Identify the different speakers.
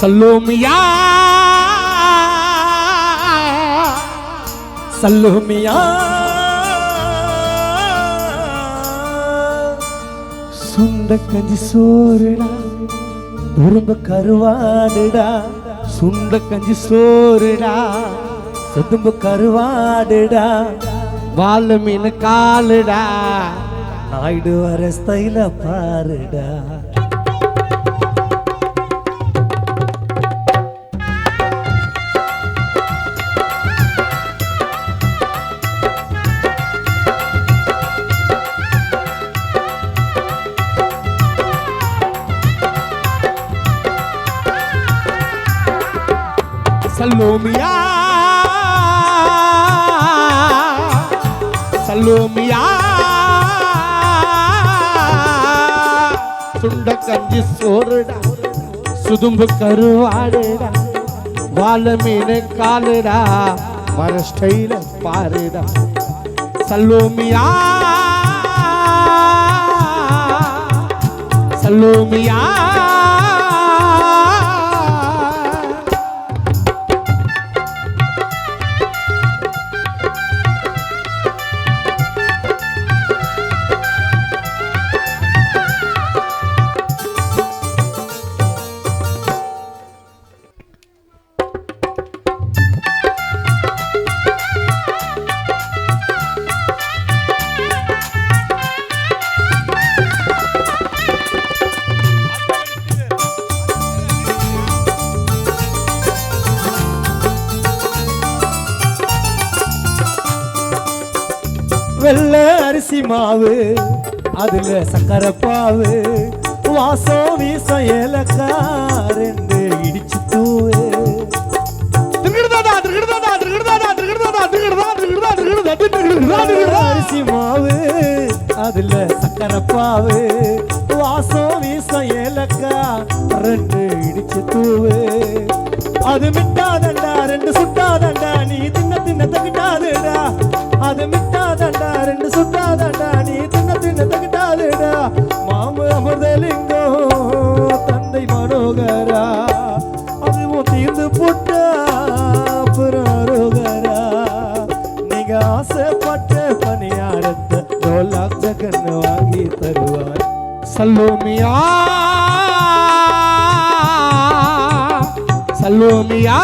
Speaker 1: சல்லோமியா சல்லோமியா சுண்ட கஞ்சி சோறுடா உரும்ப கருவாடுடா சுண்ட கஞ்சி சோறுடா சுதும்பு கருவாடுடா வாழ மீன் காலுடா நாயுடு வர ஸ்டைல பாருடா சல்லோமியா சல்லோமியா சுண்ட கஞ்சி சோறுடா சுதும்பு கருவாடுடா வாழ மீன் காலுடா வர ஸ்டைல பாருடா சல்லோமியா சல்லோமியா வெள்ளை அரிசி மாவு அதுல சக்கரை பாவு வாசம் வீசம் ஏலக்கா ரெண்டு இடிச்சு தூவு அரிசி மாவு அதுல சக்கரை பாவு வாசம் வீசம் ஏலக்கா ரெண்டு இடிச்சு தூவு அது மிட்டாதண்டா ரெண்டு சுட்டாதண்டா நீ தின்ன தின்ன தகிட்டாதுடா அது மிட்டாதண்டா ரெண்டு சுட்டாதண்டா நீ தின்ன தின்ன தகிட்டாதுடா மாமு அமிர்தலிங்கம் தந்தை மனோகரா அதுவும் தீர்ந்து போட்டா புரோகரா நீங்க ஆசைப்பட்ட பணியாரத்தை டோலாக் ஜகன் வாங்கி தருவார் சல்லோமியா சல்லோமியா